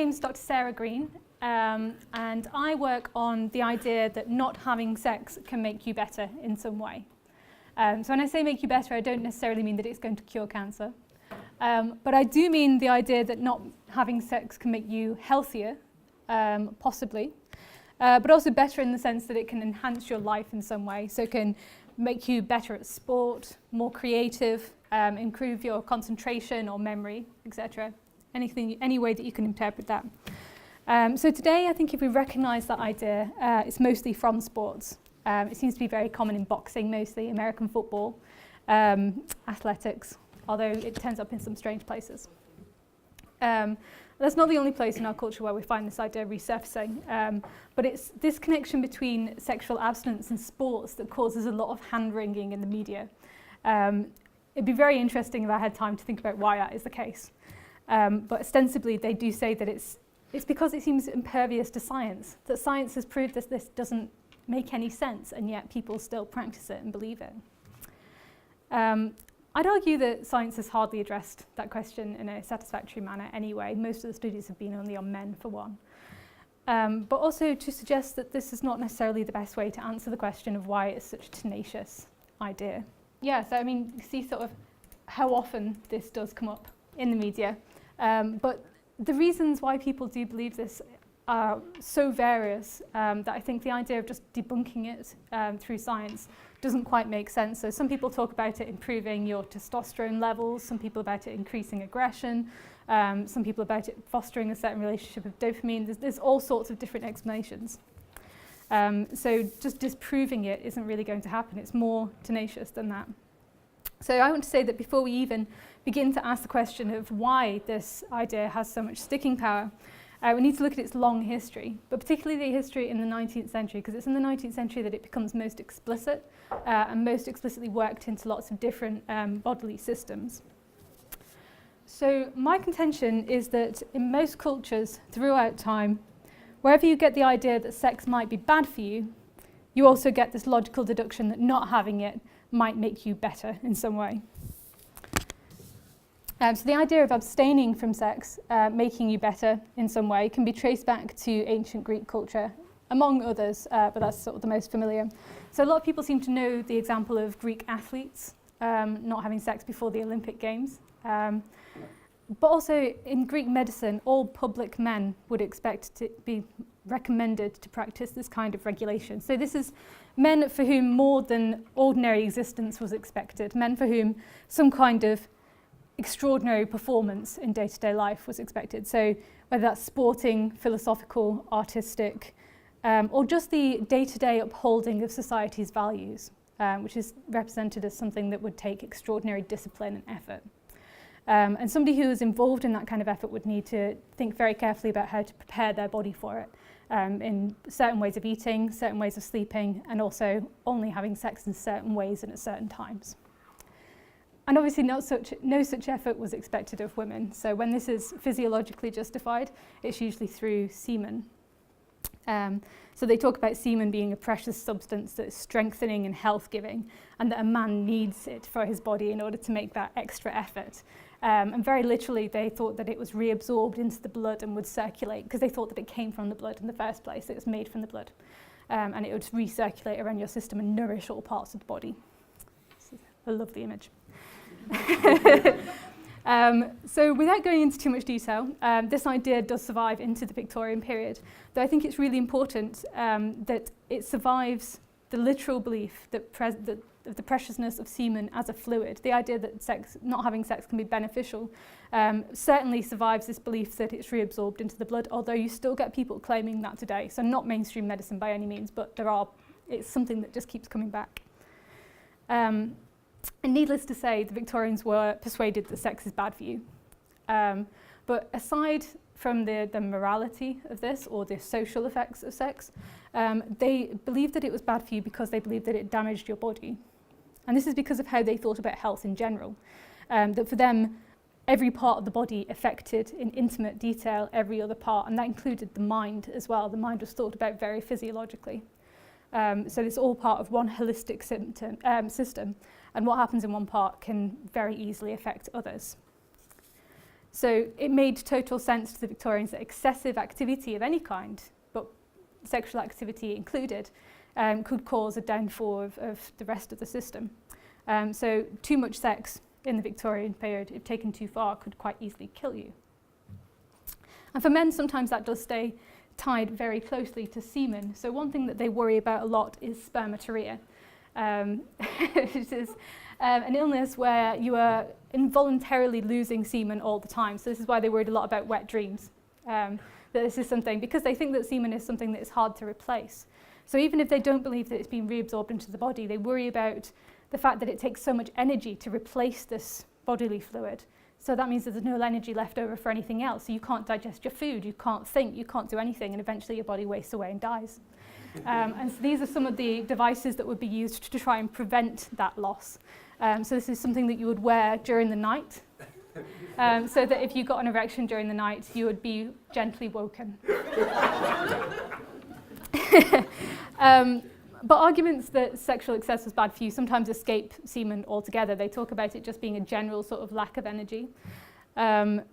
name's Dr. Sarah Green, and I work on the idea that not having sex can make you better in some way. So when I say make you better, I don't necessarily mean that it's going to cure cancer. But I do mean the idea that not having sex can make you healthier, possibly, but also better in the sense that it can enhance your life in some way. So it can make you better at sport, more creative, improve your concentration or memory, etc. Any way that you can interpret that. So today, I think if we recognise that idea, it's mostly from sports. It seems to be very common in boxing, mostly American football, athletics, although it turns up in some strange places. That's not the only place in our culture where we find this idea resurfacing, but it's this connection between sexual abstinence and sports that causes a lot of hand-wringing in the media. It'd be very interesting if I had time to think about why that is the case. But ostensibly, they do say that it's because it seems impervious to science, that science has proved that this doesn't make any sense, and yet people still practice it and believe it. I'd argue that science has hardly addressed that question in a satisfactory manner anyway. Most of the studies have been only on men, for one. But also to suggest that this is not necessarily the best way to answer the question of why it's such a tenacious idea. Yeah, so I mean, you see sort of how often this does come up in the media. But the reasons why people do believe this are so various that I think the idea of just debunking it through science doesn't quite make sense. So some people talk about it improving your testosterone levels, some people about it increasing aggression, some people about it fostering a certain relationship with dopamine. There's all sorts of different explanations. So just disproving it isn't really going to happen. It's more tenacious than that. So I want to say that before we even begin to ask the question of why this idea has so much sticking power, we need to look at its long history, but particularly the history in the 19th century, because it's in the 19th century that it becomes most explicit and most explicitly worked into lots of different bodily systems. So my contention is that in most cultures throughout time, wherever you get the idea that sex might be bad for you, you also get this logical deduction that not having it might make you better in some way. So the idea of abstaining from sex, making you better in some way, can be traced back to ancient Greek culture, among others, but that's sort of the most familiar. So a lot of people seem to know the example of Greek athletes not having sex before the Olympic Games. But also in Greek medicine, all public men would expect to be recommended to practice this kind of regulation. So this is men for whom more than ordinary existence was expected, men for whom some kind of extraordinary performance in day-to-day life was expected. So whether that's sporting, philosophical, artistic, or just the day-to-day upholding of society's values, which is represented as something that would take extraordinary discipline and effort. And somebody who is involved in that kind of effort would need to think very carefully about how to prepare their body for it, in certain ways of eating, certain ways of sleeping, and also only having sex in certain ways and at certain times. And obviously no such effort was expected of women. So when this is physiologically justified, it's usually through semen. So they talk about semen being a precious substance that is strengthening and health-giving, and that a man needs it for his body in order to make that extra effort. And very literally, they thought that it was reabsorbed into the blood and would circulate, because they thought that it came from the blood in the first place. It was made from the blood. And it would recirculate around your system and nourish all parts of the body. This is a lovely image. So without going into too much detail, this idea does survive into the Victorian period, though I think it's really important that it survives the literal belief that the preciousness of semen as a fluid, the idea that not having sex can be beneficial, certainly survives this belief that it's reabsorbed into the blood, although you still get people claiming that today. So not mainstream medicine by any means, but it's something that just keeps coming back. And needless to say, the Victorians were persuaded that sex is bad for you. But aside from the morality of this or the social effects of sex, they believed that it was bad for you because they believed that it damaged your body. And this is because of how they thought about health in general. That for them, every part of the body affected in intimate detail every other part, and that included the mind as well. The mind was thought about very physiologically. So it's all part of one holistic system, and what happens in one part can very easily affect others. So it made total sense to the Victorians that excessive activity of any kind, but sexual activity included, could cause a downfall of the rest of the system. So too much sex in the Victorian period, if taken too far, could quite easily kill you. And for men, sometimes that does stay tied very closely to semen. So one thing that they worry about a lot is spermatorrhea, which is an illness where you are involuntarily losing semen all the time. So this is why they worried a lot about wet dreams. That this is something, because they think that semen is something that is hard to replace. So even if they don't believe that it's been reabsorbed into the body, they worry about the fact that it takes so much energy to replace this bodily fluid. So that means that there's no energy left over for anything else. So you can't digest your food, you can't think, you can't do anything, and eventually your body wastes away and dies. And so these are some of the devices that would be used to try and prevent that loss. So this is something that you would wear during the night, so that if you got an erection during the night, you would be gently woken. But arguments that sexual excess was bad for you sometimes escape semen altogether. They talk about it just being a general sort of lack of energy.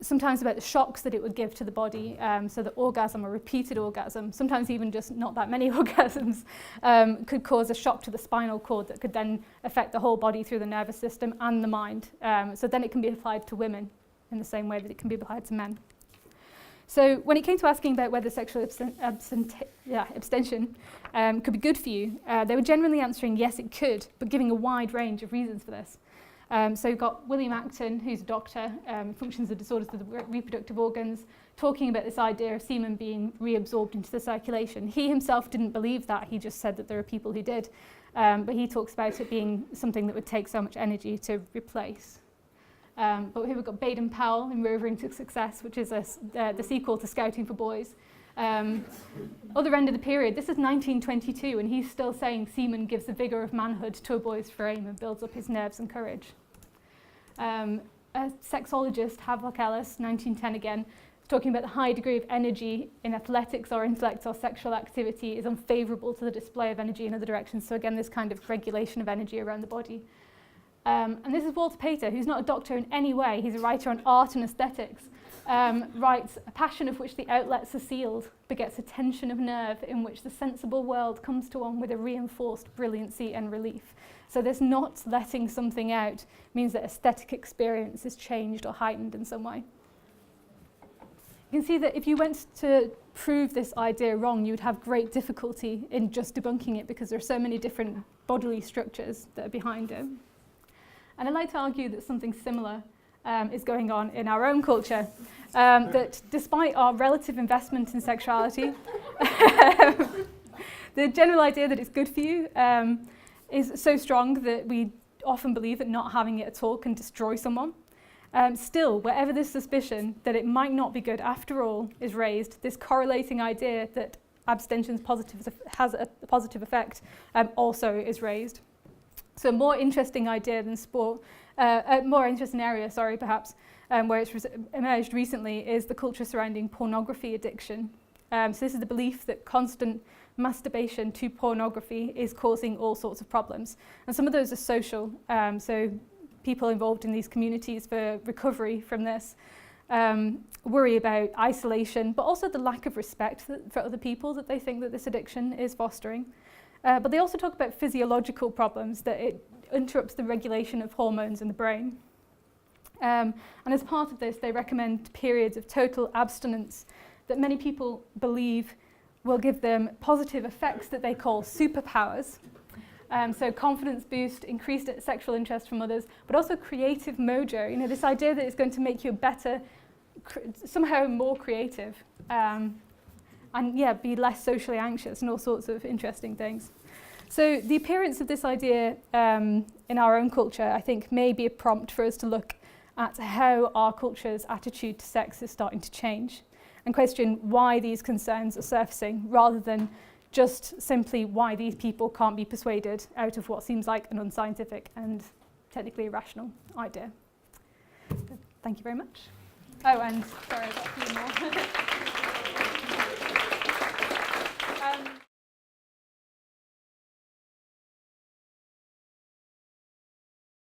Sometimes about the shocks that it would give to the body, so that orgasm or repeated orgasm, sometimes even just not that many orgasms, could cause a shock to the spinal cord that could then affect the whole body through the nervous system and the mind. So then it can be applied to women in the same way that it can be applied to men. So when it came to asking about whether sexual abstention could be good for you, they were generally answering yes, it could, but giving a wide range of reasons for this. So you've got William Acton, who's a doctor, functions and disorders of the reproductive organs, talking about this idea of semen being reabsorbed into the circulation. He himself didn't believe that, he just said that there are people who did. But he talks about it being something that would take so much energy to replace. But here we've got Baden-Powell in Rovering to Success, which is the sequel to Scouting for Boys. Other end of the period, this is 1922, and he's still saying semen gives the vigour of manhood to a boy's frame and builds up his nerves and courage. A sexologist, Havelock Ellis, 1910 again, talking about the high degree of energy in athletics or intellect or sexual activity is unfavourable to the display of energy in other directions. So again, this kind of regulation of energy around the body. And this is Walter Pater, who's not a doctor in any way. He's a writer on art and aesthetics. Writes, a passion of which the outlets are sealed begets a tension of nerve in which the sensible world comes to one with a reinforced brilliancy and relief. So this not letting something out means that aesthetic experience is changed or heightened in some way. You can see that if you went to prove this idea wrong, you would have great difficulty in just debunking it because there are so many different bodily structures that are behind it. And I'd like to argue that something similar is going on in our own culture, that despite our relative investment in sexuality, the general idea that it's good for you is so strong that we often believe that not having it at all can destroy someone. Still, wherever this suspicion that it might not be good after all is raised, this correlating idea that abstention has a positive effect also is raised. So a more interesting idea than sport, more interesting area, perhaps, where it's emerged recently is the culture surrounding pornography addiction. So this is the belief that constant masturbation to pornography is causing all sorts of problems. And some of those are social, so people involved in these communities for recovery from this worry about isolation, but also the lack of respect for other people that they think that this addiction is fostering. But they also talk about physiological problems, that it interrupts the regulation of hormones in the brain. And as part of this, they recommend periods of total abstinence that many people believe will give them positive effects that they call superpowers. So confidence boost, increased sexual interest from others, but also creative mojo. You know, this idea that it's going to make you better, somehow more creative. And yeah, be less socially anxious and all sorts of interesting things. So the appearance of this idea in our own culture, I think, may be a prompt for us to look at how our culture's attitude to sex is starting to change and question why these concerns are surfacing rather than just simply why these people can't be persuaded out of what seems like an unscientific and technically irrational idea. Thank you very much. Oh, and sorry, I've got a few more.